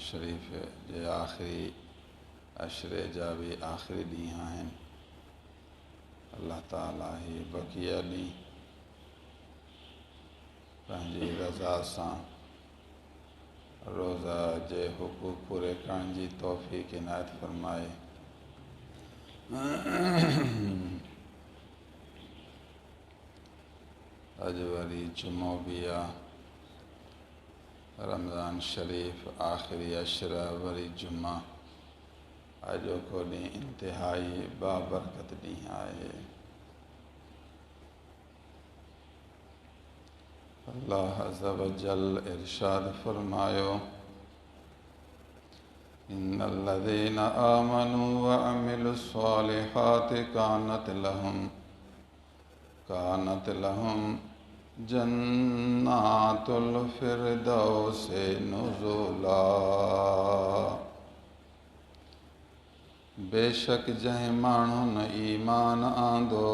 شریف جو آخری عشرے جا بھی آخری ڈیہاں ہیں اللہ تعالیٰ ہی بقیہ ڈی پنجی رضا سان روزہ جے حقوق پورے کرن جی توفیق عنایت فرمائے۔ اج وری جمعہ بیا رمضان شریف آخری عشرہ وری جمعہ اجو کو ڈی انتہائی بابرکت ڈی آئے۔ اللہ عز و جل ارشاد فرمایو ان الذین آمنوا وعملوا الصالحات كانت لهم جنات الفردوس نزلا۔ بے شک جنہیں مانن ایمان آندو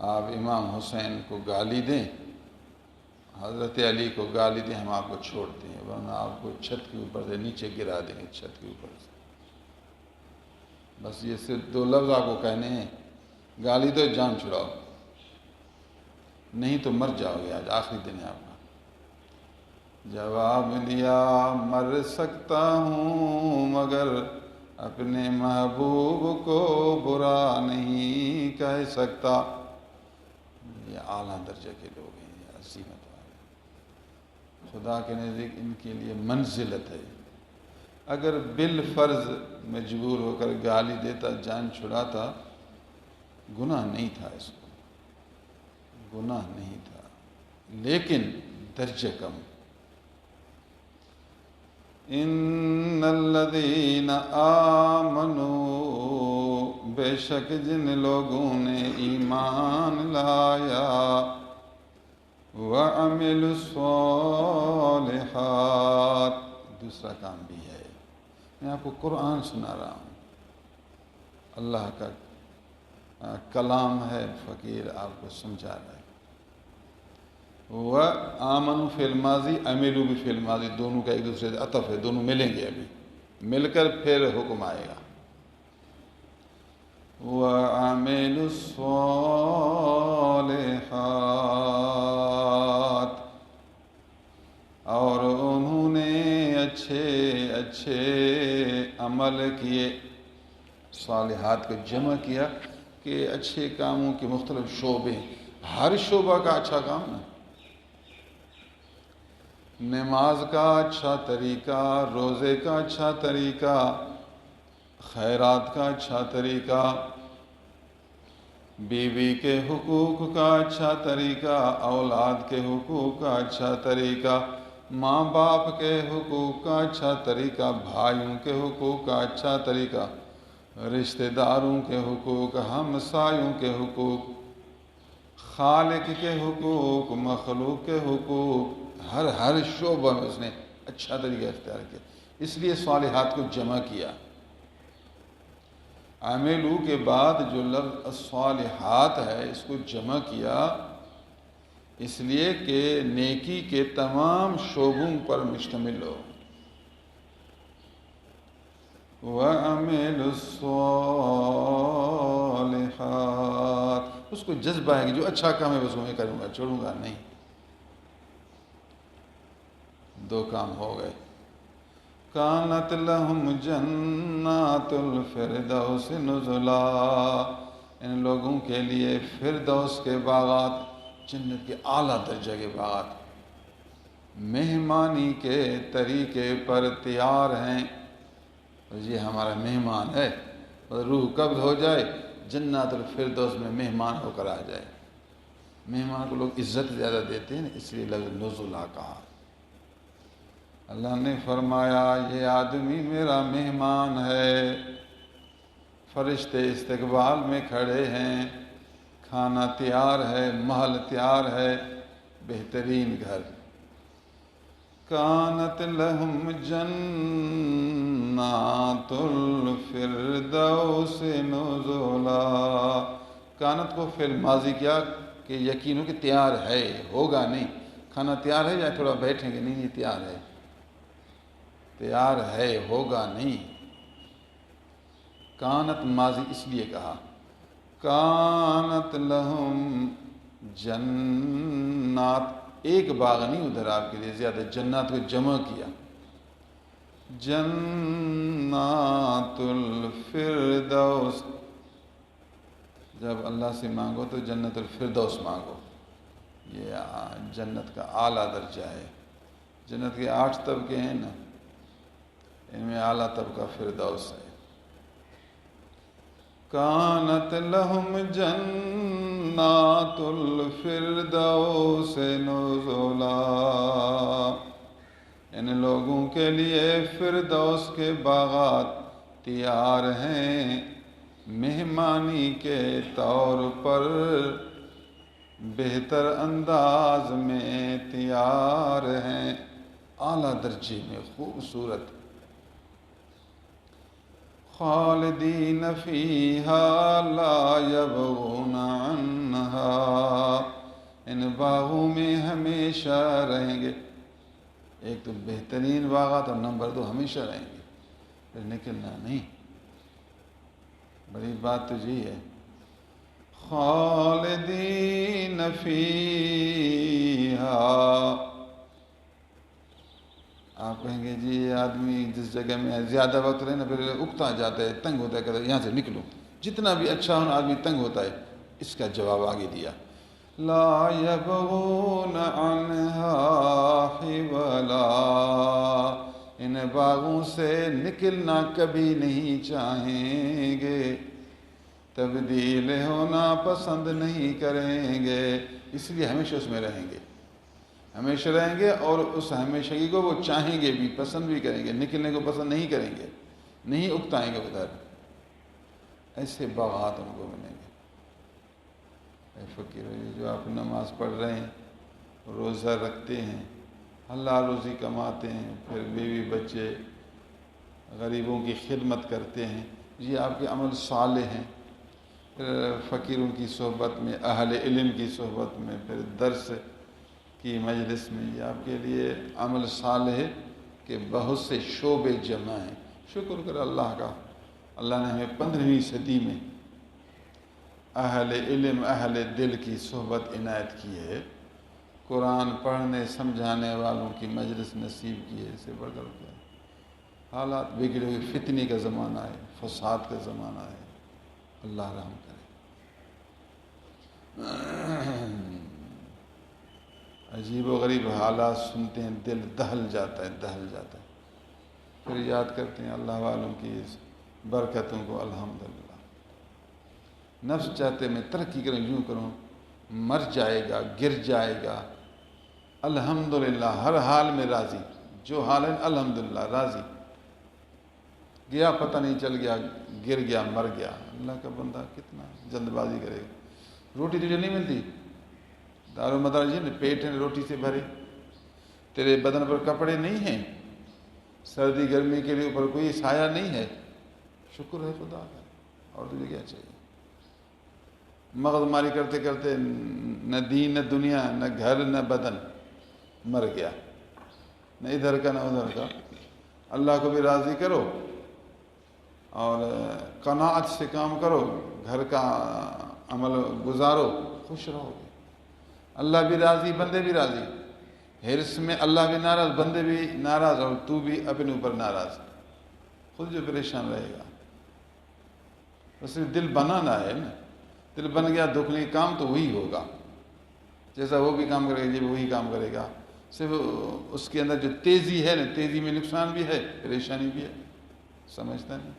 آپ امام حسین کو گالی دیں، حضرت علی کو گالی دیں، ہم آپ کو چھوڑتے ہیں، ورنہ آپ کو چھت کے اوپر سے نیچے گرا دیں گے، چھت کے اوپر سے۔ بس یہ صرف 2 لفظ آپ کو کہنے ہیں، گالی دو جان چھڑاؤ، نہیں تو مر جاؤ گے، آج آخری دن ہے آپ کا۔ جواب دیا مر سکتا ہوں مگر اپنے محبوب کو برا نہیں کہہ سکتا۔ یہ اعلیٰ درجے کے لوگ ہیں، یہ عظیمت والے، خدا کے نزدیک ان کے لیے منزلت ہے۔ اگر بالفرض مجبور ہو کر گالی دیتا، جان چھڑاتا، گناہ نہیں تھا، اس کو گناہ نہیں تھا، لیکن درجہ کم۔ ان الذین آمنوا، بے شک جن لوگوں نے ایمان لایا، وعملوا الصالحات، دوسرا کام بھی ہے۔ میں آپ کو قرآن سنا رہا ہوں، اللہ کا کلام ہے، فقیر آپ کو سمجھا رہا ہے۔ وآمنوا فعل ماضی، عملوا بھی فعل ماضی، دونوں کا ایک دوسرے سے عطف ہے، دونوں ملیں گے، ابھی مل کر پھر حکم آئے گا۔ وعملوا الصالحات، اور انہوں نے اچھے عمل کیے۔ صالحات کو جمع کیا کہ اچھے کاموں کے مختلف شعبے، ہر شعبہ کا اچھا کام ہے، نماز کا اچھا طریقہ، روزے کا اچھا طریقہ، خیرات کا اچھا طریقہ، بیوی کے حقوق کا اچھا طریقہ، اولاد کے حقوق کا اچھا طریقہ، ماں باپ کے حقوق کا اچھا طریقہ، بھائیوں کے حقوق کا اچھا طریقہ، رشتہ داروں کے حقوق، ہمسایوں کے حقوق، خالق کے حقوق، مخلوق کے حقوق، ہر شعبہ میں اس نے اچھا طریقہ اختیار کیا، اس لیے صالحات کو جمع کیا۔ عملو کے بعد جو لفظ الصالحات ہے، اس کو جمع کیا اس لیے کہ نیکی کے تمام شعبوں پر مشتمل ہو۔ وَعَمِلُوا الصَّالِحَاتِ، اس کو جذبہ ہے کہ جو اچھا کام ہے بس وہ میں کروں گا، چھوڑوں گا نہیں۔ 2 کام ہو گئے۔ کانت لہم جنات الفردوس نزلا، ان لوگوں کے لیے فردوس کے باغات، جنت کے اعلیٰ درجہ کے باغات، مہمانی کے طریقے پر تیار ہیں۔ یہ ہمارا مہمان ہے، روح قبض ہو جائے جنات الفردوس میں مہمان ہو کر آ جائے۔ مہمان کو لوگ عزت زیادہ دیتے ہیں، اس لیے لفظ نزلا کہا۔ اللہ نے فرمایا یہ آدمی میرا مہمان ہے، فرشتے استقبال میں کھڑے ہیں، کھانا تیار ہے، محل تیار ہے، بہترین گھر۔ کانت لہم جنات الفردوس نزلا، کانت کو فعل ماضی کیا کہ یقین ہو کہ تیار ہے، ہوگا نہیں، کھانا تیار ہے یا تھوڑا بیٹھیں گے، نہیں یہ تیار ہے، تیار ہے، ہوگا نہیں۔ کانت ماضی اس لیے کہا، کانت لہم جنات، ایک باغ نہیں ادھر آپ کے لیے زیادہ، جنات کو جمع کیا، جنات الفردوس، جب اللہ سے مانگو تو جنت الفردوس مانگو، یہ جنت کا اعلیٰ درجہ ہے۔ جنت کے 8 طبقے ہیں نا، ان میں اعلیٰ طبقہ فردوس ہے۔ کانت لہم جنات الفردوس نزلا، ان لوگوں کے لیے فردوس کے باغات تیار ہیں، مہمانی کے طور پر بہتر انداز میں تیار ہیں، اعلیٰ درجے میں خوبصورت خالدین فیہا لا یبغون عنہا، ان باغوں میں ہمیشہ رہیں گے. ایک تو بہترین باغات اور نمبر 2 ہمیشہ رہیں گے، پھر نکلنا نہیں. بڑی بات تو یہی ہے، خالدین فیہا. آپ کہیں گے جی یہ آدمی جس جگہ میں زیادہ وقت رہے نا پھر اکتا جاتا ہے، تنگ ہوتا ہے، کہتا ہے یہاں سے نکلو. جتنا بھی اچھا ہونا آدمی تنگ ہوتا ہے. اس کا جواب آگے دیا، لا یبغون عنہا حولا، ان باغوں سے نکلنا کبھی نہیں چاہیں گے، تبدیل ہونا پسند نہیں کریں گے. اس لیے ہمیشہ اس میں رہیں گے، ہمیشہ رہیں گے، اور اس ہمیشگی کو وہ چاہیں گے بھی، پسند بھی کریں گے، نکلنے کو پسند نہیں کریں گے، نہیں اکتائیں گے ادھر. ایسے باغات ان کو ملیں گے. اے فقیر جو آپ نماز پڑھ رہے ہیں، روزہ رکھتے ہیں، حلال روزی کماتے ہیں، پھر بیوی بچے غریبوں کی خدمت کرتے ہیں، یہ آپ کے عمل صالح ہیں. پھر فقیروں کی صحبت میں، اہل علم کی صحبت میں، پھر درس کی مجلس میں، یہ آپ کے لیے عمل صالح ہے کہ بہت سے شعبے جمع ہیں. شکر کر اللہ کا، اللہ نے ہمیں 15ویں صدی میں اہل علم، اہل دل کی صحبت عنایت کی ہے. قرآن پڑھنے سمجھانے والوں کی مجلس نصیب کی ہے. اس سے بڑھ کر کیا ہے؟ حالات بگڑے ہوئے، فتنے کا زمانہ ہے، فساد کا زمانہ ہے. اللہ رحم کرے. عجیب و غریب حالات سنتے ہیں، دل دہل جاتا ہے، دہل جاتا ہے. پھر یاد کرتے ہیں اللہ والوں کی اس برکتوں کو. الحمدللہ. نفس چاہتے میں ترقی کروں، یوں کروں، مر جائے گا، گر جائے گا. الحمدللہ ہر حال میں راضی، جو حال ہے الحمدللہ راضی. گیا پتہ نہیں چل گیا، گر گیا، مر گیا. اللہ کا بندہ کتنا جلد بازی کرے گا. روٹی تجھے نہیں ملتی، دار و مدار جی پیٹ ہے روٹی سے بھرے، تیرے بدن پر کپڑے نہیں ہیں، سردی گرمی کے لیے اوپر کوئی سایہ نہیں ہے. شکر ہے خدا کا. اور تجھے کیا چاہیے؟ مغز ماری کرتے کرتے نہ دین نہ دنیا، نہ گھر نہ بدن، مر گیا. نہ ادھر کا نہ ادھر کا. اللہ کو بھی راضی کرو اور قناعت سے کام کرو، گھر کا عمل گزارو، خوش رہو گے. اللہ بھی راضی، بندے بھی راضی. حرص میں اللہ بھی ناراض، بندے بھی ناراض، اور تو بھی اپنے اوپر ناراض، خود جو پریشان رہے گا. بس دل بنانا ہے نا. دل بن گیا، دکھ نہیں، کام تو وہی ہوگا. جیسا وہ بھی کام کرے گا جی وہی کام کرے گا. صرف اس کے اندر جو تیزی ہے نا، تیزی میں نقصان بھی ہے، پریشانی بھی ہے. سمجھتا نہیں.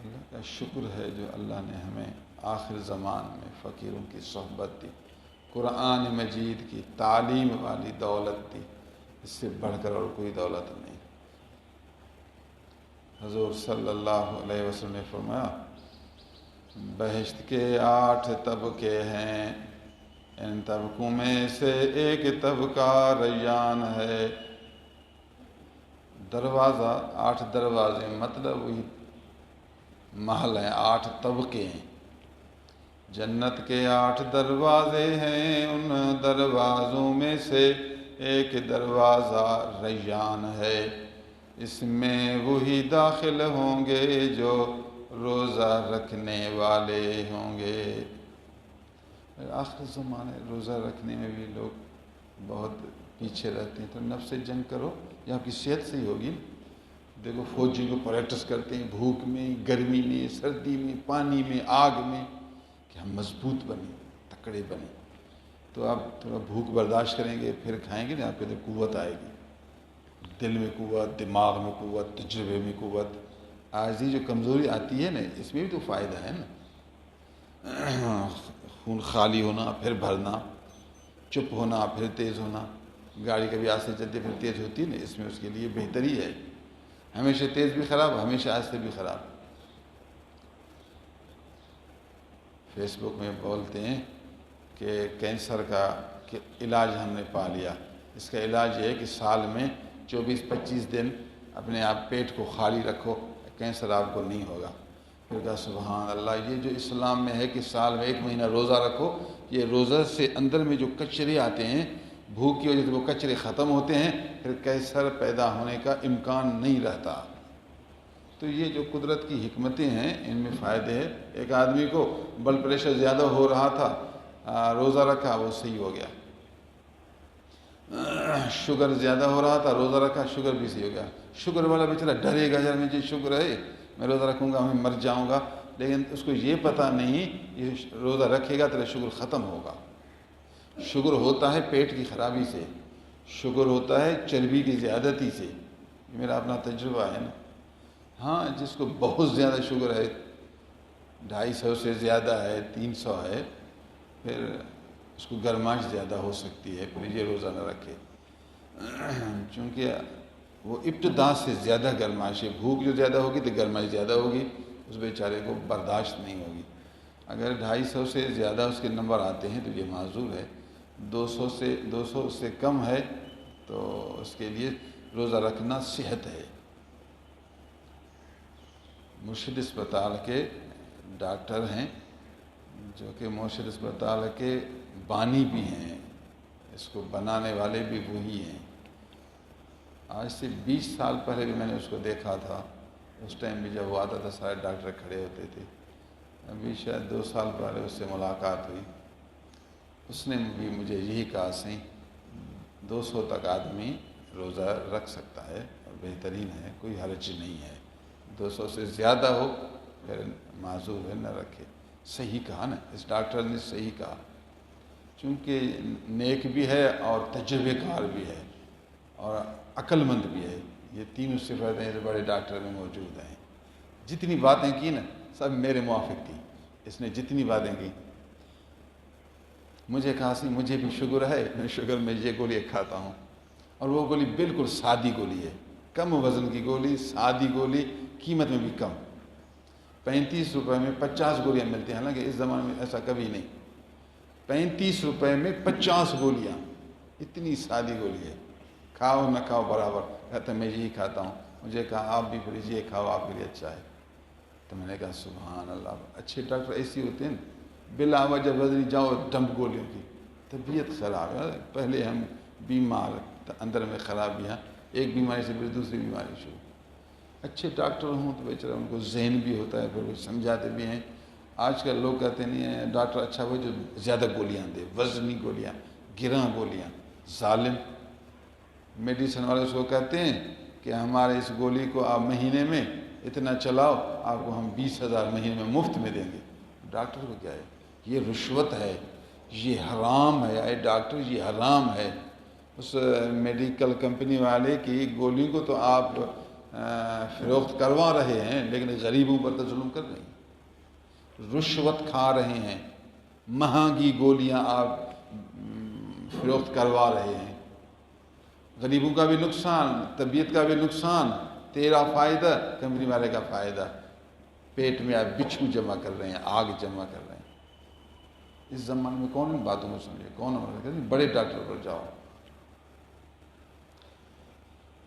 اللہ کا شکر ہے جو اللہ نے ہمیں آخر زمان میں فقیروں کی صحبت دی، قرآن مجید کی تعلیم والی دولت دی. اس سے بڑھ کر اور کوئی دولت نہیں. حضور صلی اللہ علیہ وسلم نے فرمایا بہشت کے 8 طبقے ہیں، ان طبقوں میں سے ایک طبقہ ریان ہے. دروازہ 8 دروازے، مطلب وہی محل ہیں، 8 طبقے ہیں. جنت کے 8 دروازے ہیں، ان دروازوں میں سے ایک دروازہ ریان ہے. اس میں وہی داخل ہوں گے جو روزہ رکھنے والے ہوں گے. آخر زمانے روزہ رکھنے میں بھی لوگ بہت پیچھے رہتے ہیں. تو نفس سے جنگ کرو، یہ آپ کی صحت سے ہی ہوگی. دیکھو فوجی کو پریکٹس کرتے ہیں بھوک میں، گرمی میں، سردی میں، پانی میں، آگ میں، کہ ہم مضبوط بنیں، تکڑے بنیں. تو آپ تھوڑا بھوک برداشت کریں گے، پھر کھائیں گے نا، آپ کے اندر قوت آئے گی. دل میں قوت، دماغ میں قوت، تجربے میں قوت. آج جو کمزوری آتی ہے نا، اس میں بھی تو فائدہ ہے نا. خون خالی ہونا پھر بھرنا، چپ ہونا پھر تیز ہونا. گاڑی کبھی آہستہ چلتی پھر تیز ہوتی ہے نا، اس میں اس کے لیے بہتری ہے. ہمیشہ تیز بھی خراب، ہمیشہ آہستہ بھی خراب. فیس بک میں بولتے ہیں کہ کینسر کا علاج ہم نے پا لیا. اس کا علاج یہ ہے کہ سال میں 24-25 دن اپنے آپ پیٹ کو خالی رکھو، کینسر آپ کو نہیں ہوگا۔ پھر کہا سبحان اللہ، یہ جو اسلام میں ہے کہ سال میں 1 مہینہ روزہ رکھو، یہ روزہ سے اندر میں جو کچرے آتے ہیں بھوک کی وجہ سے وہ کچرے ختم ہوتے ہیں، پھر کینسر پیدا ہونے کا امکان نہیں رہتا۔ تو یہ جو قدرت کی حکمتیں ہیں ان میں فائدے ہیں۔ ایک آدمی کو بلڈ پریشر زیادہ ہو رہا تھا، روزہ رکھا وہ صحیح ہو گیا۔ شوگر زیادہ ہو رہا تھا، روزہ رکھا، شوگر بھی صحیح ہو گیا۔ شوگر والا بیچارہ ڈرے گا، یار مجھے شوگر ہے، میں روزہ رکھوں گا میں مر جاؤں گا، لیکن اس کو یہ پتہ نہیں یہ روزہ رکھے گا تو شوگر ختم ہوگا۔ شوگر ہوتا ہے پیٹ کی خرابی سے، شوگر ہوتا ہے چربی کی زیادتی سے، یہ میرا اپنا تجربہ ہے نا۔ ہاں جس کو بہت زیادہ شوگر ہے، 250 سے زیادہ ہے، 300 ہے، پھر اس کو گرماش زیادہ ہو سکتی ہے، پھر یہ روزہ نہ رکھے، چونکہ وہ ابتدا سے زیادہ گرماش ہے، بھوک جو زیادہ ہوگی تو گرماش زیادہ ہوگی، اس بیچارے کو برداشت نہیں ہوگی۔ اگر 250 سے زیادہ اس کے نمبر آتے ہیں تو یہ معذور ہے، 200 سے کم ہے تو اس کے لیے روزہ رکھنا صحت ہے۔ مرشد اسپتال کے ڈاکٹر ہیں جو کہ مرشد اسپتال کے بانی بھی ہیں، اس کو بنانے والے بھی وہی ہیں۔ آج سے 20 سال پہلے بھی میں نے اس کو دیکھا تھا، اس ٹائم بھی جب وہ آتا تھا سارے ڈاکٹر کھڑے ہوتے تھے۔ ابھی شاید 2 سال پہلے اس سے ملاقات ہوئی، اس نے بھی مجھے یہی کہا، سی 200 تک آدمی روزہ رکھ سکتا ہے اور بہترین ہے، کوئی حرج نہیں ہے، 200 سے زیادہ ہو پھر معذور ہے نہ رکھے۔ صحیح کہا نا، اس ڈاکٹر نے صحیح کہا، چونکہ نیک بھی ہے اور تجربے کار بھی ہے اور عقل مند بھی ہے، یہ تینوں صفتیں جو بڑے ڈاکٹر میں موجود ہیں۔ جتنی باتیں کی نا سب میرے موافق تھی، اس نے جتنی باتیں کی۔ مجھے کہا سی مجھے بھی شوگر ہے، میں شوگر میں یہ گولی کھاتا ہوں، اور وہ گولی بالکل سادی گولی ہے، کم وزن کی گولی، سادی گولی، قیمت میں بھی کم، 35 روپے میں 50 گولیاں ملتی ہیں، حالانکہ اس زمانے میں ایسا کبھی نہیں، 35 روپے میں 50 گولیاں، اتنی سادی گولی ہے، کھاؤ نہ کھاؤ برابر۔ کہتا میں یہی کھاتا ہوں، مجھے کہا آپ بھی پھر یہ کھاؤ، آپ کے لیے اچھا ہے۔ تو میں نے کہا سبحان اللہ، اچھے ڈاکٹر ایسے ہوتے ہیں، بلا وجہ بدلی جاؤ ڈمپ گولیوں کی، طبیعت خراب ہے، پہلے ہم بیمار اندر میں خرابیاں، ایک بیماری سے پھر دوسری بیماری شروع۔ اچھے ڈاکٹر ہوں تو بیچارہ ان کو ذہن بھی ہوتا ہے، پھر وہ سمجھاتے بھی ہیں۔ آج کل لوگ کہتے نہیں ہیں ڈاکٹر اچھا ہو جو زیادہ گولیاں دے، وزنی گولیاں، گراں گولیاں، ظالم۔ میڈیسن والے اس کو کہتے ہیں کہ ہمارے اس گولی کو آپ مہینے میں اتنا چلاؤ، آپ کو ہم 20,000 مہینے میں مفت میں دیں گے۔ ڈاکٹر کو کیا ہے؟ یہ رشوت ہے، یہ حرام ہے، اے ڈاکٹر یہ حرام ہے۔ اس میڈیکل کمپنی والے کی گولی کو تو آپ فروخت کروا رہے ہیں، لیکن غریبوں پر تو ظلم کر رہے ہیں، رشوت کھا رہے ہیں، مہنگی گولیاں آپ فروخت کروا رہے ہیں، غریبوں کا بھی نقصان، طبیعت کا بھی نقصان، تیرا فائدہ کمپنی والے کا فائدہ، پیٹ میں آپ بچھو جمع کر رہے ہیں، آگ جمع کر رہے ہیں۔ اس زمانے میں کون ان باتوں کو سمجھے؟ کون بڑے ڈاکٹر پر جاؤ۔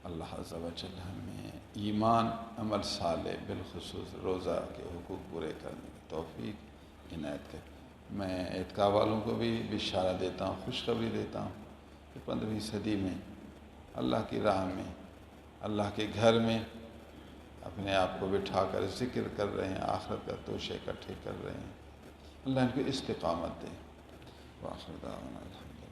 اللہ عز و جل ہمیں ایمان، عمل صالح، بالخصوص روزہ کے حقوق پورے کرنے کی توفیق عنایت کرے۔ میں اعتکاف والوں کو بھی بشارہ دیتا ہوں، خوشخبری دیتا ہوں کہ 15ویں صدی میں اللہ کی راہ میں، اللہ کے گھر میں اپنے آپ کو بٹھا کر ذکر کر رہے ہیں، آخرت کا توشے اکٹھے کر رہے ہیں، اللہ ان کو استقامت دے۔ وآخر دعوانا الحمدللہ۔